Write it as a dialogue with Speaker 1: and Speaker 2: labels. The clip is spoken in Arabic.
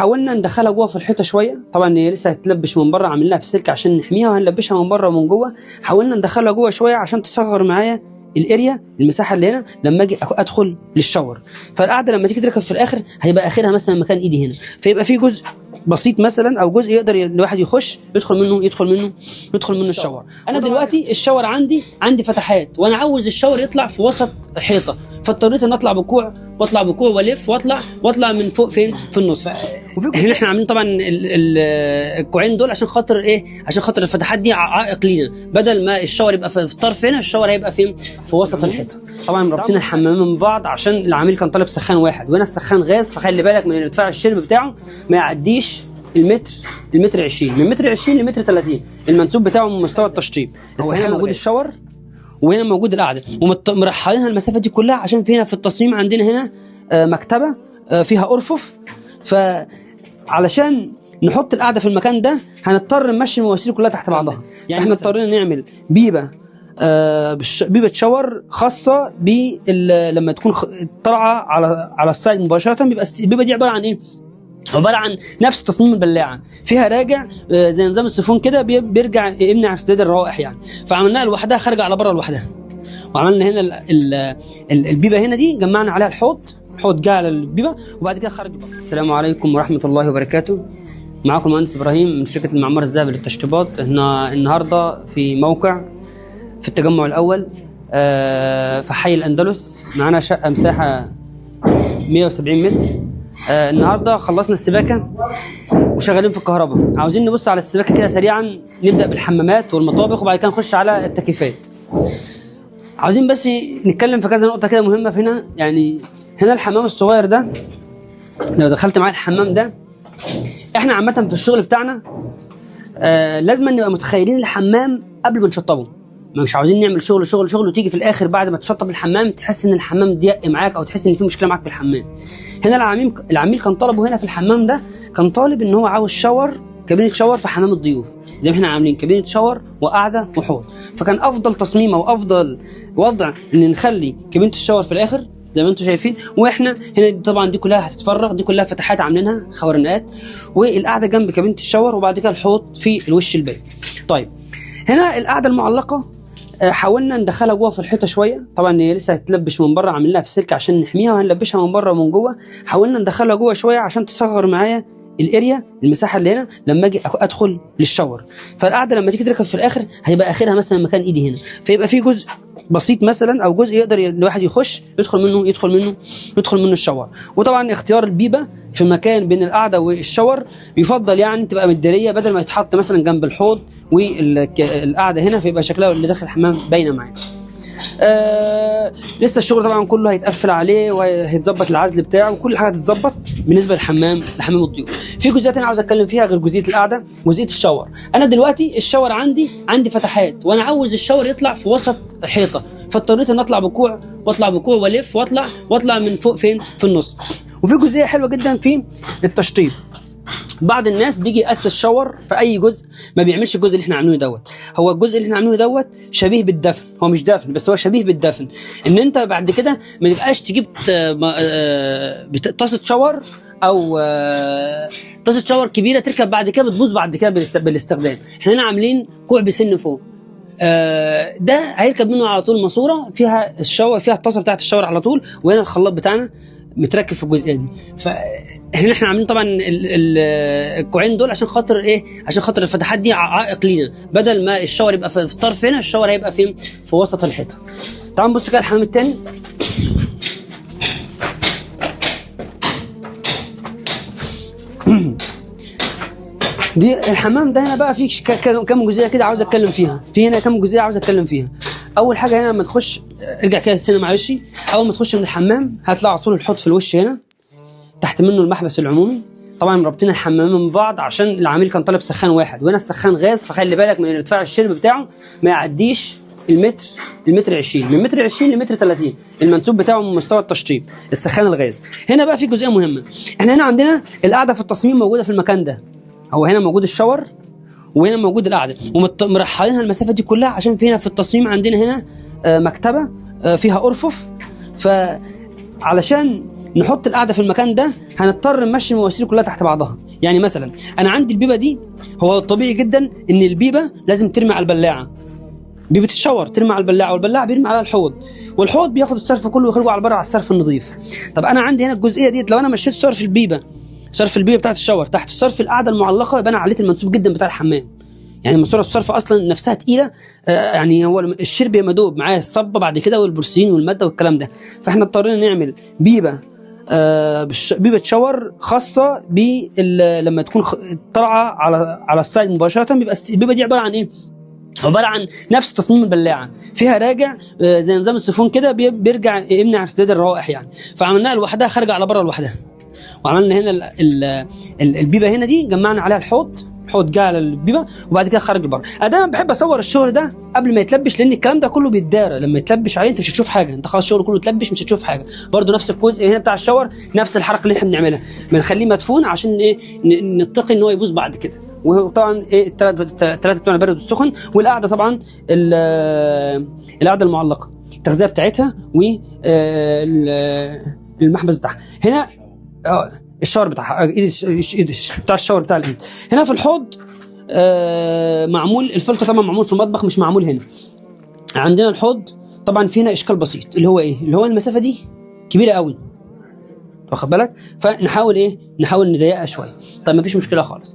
Speaker 1: حاولنا ندخلها جوه في الحيطه شويه، طبعا هي لسه هتلبش من بره، عاملين لها بسلك عشان نحميها وهنلبشها من بره ومن جوه. حاولنا ندخلها جوه شويه عشان تصغر معايا الاريا، المساحه اللي هنا لما اجي ادخل للشاور. فالقعده لما تيجي تركب في الاخر هيبقى اخرها مثلا مكان ايدي هنا، فيبقى في جزء بسيط مثلا او جزء يقدر الواحد يخش يدخل منه الشاور. انا دلوقتي الشاور عندي فتحات، وانا عاوز الشاور يطلع في وسط الحيطه، فاضطريت ان اطلع بكوع والف واطلع من فوق فين في النص. هنا احنا عاملين طبعا الكوعين دول عشان خاطر ايه؟ عشان خاطر الفتحات دي عائق لينا، بدل ما الشاور يبقى في الطرف هنا، الشاور هيبقى فين؟ في وسط الحيطه. طبعا رابطين الحمامين من بعض عشان العميل كان طالب سخان واحد، وهنا السخان غاز، فخلي بالك من ارتفاع الشرب بتاعه ما يعديش المتر 20، من متر 20 لمتر 30 المنسوب بتاعه من مستوى التشطيب. السخان موجود الشاور، وهنا موجود القعده، ومرحلينها المسافه دي كلها عشان في هنا في التصميم عندنا هنا مكتبه فيها ارفف، فعلشان نحط القعده في المكان ده هنضطر نمشي المواسير كلها تحت بعضها. يعني فاحنا اضطرينا نعمل بيبه شاور خاصه لما تكون طالعه على السايد مباشره. بيبقى البيبه دي عباره عن ايه؟ عباره عن نفس تصميم البلاعه، فيها راجع زي نظام السيفون كده بيرجع يمنع ارتداد الروائح يعني. فعملناها لوحدها خارجه على بره لوحدها، وعملنا هنا البيبه هنا دي جمعنا عليها الحوض جه على البيبه وبعد كده خرج بره. السلام عليكم ورحمه الله وبركاته. معاكم المهندس ابراهيم من شركه المعمار الذهبي للتشطيبات. احنا النهارده في موقع في التجمع الاول في حي الاندلس، معانا شقه مساحه 170 متر. النهارده خلصنا السباكه وشغالين في الكهرباء. عاوزين نبص على السباكه كده سريعا، نبدا بالحمامات والمطابخ وبعد كده نخش على التكييفات. عاوزين بس نتكلم في كذا نقطه كده مهمه في هنا. يعني هنا الحمام الصغير ده، لو دخلت معايا الحمام ده، احنا عامه في الشغل بتاعنا لازم نبقى متخيلين الحمام قبل ما نشطبه. مش عاوزين نعمل شغل وتيجي في الاخر بعد ما تشطب الحمام تحس ان الحمام ضيق معاك او تحس ان في مشكله معاك في الحمام. هنا العميل كان طلبه هنا في الحمام ده، كان طالب ان هو عاوز شاور، كابينه شاور في حمام الضيوف، زي ما احنا عاملين كابينه شاور وقعده وحوض. فكان افضل تصميم او افضل وضع ان نخلي كابينه الشاور في الاخر زي ما انتم شايفين، واحنا هنا طبعا دي كلها هتتفرغ، دي كلها فتحات عاملينها خوارنقات، والقعده جنب كابينه الشاور وبعد كده الحوض في الوش الباقي. طيب هنا القعده المعلقه حاولنا ندخلها جوه في الحيطه شويه، طبعا هي لسه هتلبش من بره، عاملين لها بسلك عشان نحميها وهنلبشها من بره ومن جوه. حاولنا ندخلها جوه شويه عشان تصغر معايا الاريا، المساحه اللي هنا لما اجي ادخل للشاور. فالقعده لما تيجي تركب في الاخر هيبقى اخرها مثلا مكان ايدي هنا، فيبقى في جزء بسيط مثلا او جزء يقدر الواحد يخش يدخل منه الشاور. وطبعا اختيار البيبه في مكان بين القعده والشاور يفضل يعني تبقى متداريه، بدل ما يتحط مثلا جنب الحوض والقعده هنا، فيبقى شكلها اللي داخل الحمام باينه معانا. لسه الشغل طبعا كله هيتقفل عليه وهيتظبط العزل بتاعه وكل حاجه هتتظبط بالنسبه لحمام الضيوف. في جزئيات انا عاوز اتكلم فيها غير جزئيه القعده، جزئيه الشاور. انا دلوقتي الشاور عندي فتحات، وانا عاوز الشاور يطلع في وسط الحيطه، فاضطريت ان اطلع بكوع والف واطلع من فوق فين في النص. وفي جزئيه حلوه جدا في التشطيب. بعض الناس بيجي يقاس الشاور في اي جزء، ما بيعملش الجزء اللي احنا عاملينه دوت. هو الجزء اللي احنا عاملينه دوت شبيه بالدفن، هو مش دفن بس هو شبيه بالدفن، ان انت بعد كده ما يبقاش تجيب طاسه شاور او طاسه شاور كبيره تركب بعد كده بتبوظ بعد كده بالاستخدام. احنا هنا عاملين كوع بسن فوق، ده هيركب منه على طول ماسوره فيها الشاور، فيها الطاسه بتاعه الشاور على طول، وهنا الخلاط بتاعنا متركب في الجزئيه دي. فهنا احنا عاملين طبعا الكوعين دول عشان خاطر ايه؟ عشان خاطر الفتحات دي عائق لينا، بدل ما الشاور يبقى في الطرف هنا، الشاور هيبقى فين؟ في وسط الحيطه. تعالوا نبص كده الحمام الثاني. دي الحمام ده هنا بقى فيه كم جزئيه كده عاوز اتكلم فيها، في هنا كم جزئيه عاوز اتكلم فيها. اول حاجه هنا لما تخش، ارجع كده السنه معلش، اول ما تخش من الحمام هتلاقي على طول الحوض في الوش هنا، تحت منه المحبس العمومي. طبعا رابطين الحمامين من بعض عشان العميل كان طالب سخان واحد، وهنا السخان غاز، فخلي بالك من ارتفاع الشرب بتاعه ما يعديش المتر 20، من متر 20 لمتر 30 المنسوب بتاعه من مستوى التشطيب السخان الغاز. هنا بقى في جزئيه مهمه، احنا هنا عندنا القعده في التصميم موجوده في المكان ده، هو هنا موجود الشاور وهنا موجود القعده، ومرحلينها المسافه دي كلها عشان في هنا في التصميم عندنا هنا مكتبه فيها ارفف. فعلشان نحط القعده في المكان ده هنضطر نمشي المواسير كلها تحت بعضها. يعني مثلا انا عندي البيبه دي، هو طبيعي جدا ان البيبه لازم ترمي على البلاعه، بيبه الشاور ترمي على البلاعه، والبلاعه بيرمي عليها الحوض، والحوض بياخد الصرف كله ويخرجه على بره على الصرف النظيف. طب انا عندي هنا الجزئيه ديت، لو انا مشيت صرف البيبه بتاعت الشاور تحت الصرف القعده المعلقه، يبقى انا عليت المنسوب جدا بتاع الحمام. يعني ماسوره الصرف اصلا نفسها تقيله، يعني هو الشرب يا مدوب معاه الصبه بعد كده والبورسلين والماده والكلام ده. فاحنا اضطرينا نعمل بيبه بيبه شاور خاصه لما تكون طالعه على السايد مباشره. بيبقى البيبه دي عباره عن ايه؟ عباره عن نفس تصميم البلاعه، فيها راجع زي نظام السيفون كده بيرجع يمنع ارتداد الروائح يعني. فعملناها لوحدها خارجه على بره لوحدها. وعملنا هنا البيبه هنا دي جمعنا عليها الحوض جه على البيبه وبعد كده خرج بره. انا دايما بحب اصور الشغل ده قبل ما يتلبش، لان الكلام ده كله بيتدارى. لما يتلبش عليه انت مش هتشوف حاجه، انت خلاص الشغل كله اتلبش مش هتشوف حاجه. برده نفس الجزء هنا بتاع الشاور، نفس الحركه اللي احنا بنعملها، بنخليه مدفون عشان ايه؟ نتقي ان هو يبوظ بعد كده. وطبعا ايه الثلاثه بتوع البارد والسخن، والقعده طبعا القعده المعلقه التغذيه بتاعتها والمحبس بتاعها. هنا الشاور بتاعها بتاع الشاور بتاع الايد. هنا في الحوض معمول الفلتر طبعا معمول في المطبخ مش معمول هنا. عندنا الحوض طبعا في هنا اشكال بسيط، اللي هو ايه؟ اللي هو المسافه دي كبيره قوي، واخد بالك؟ فنحاول نضيقها شويه. طيب مفيش مشكله خالص.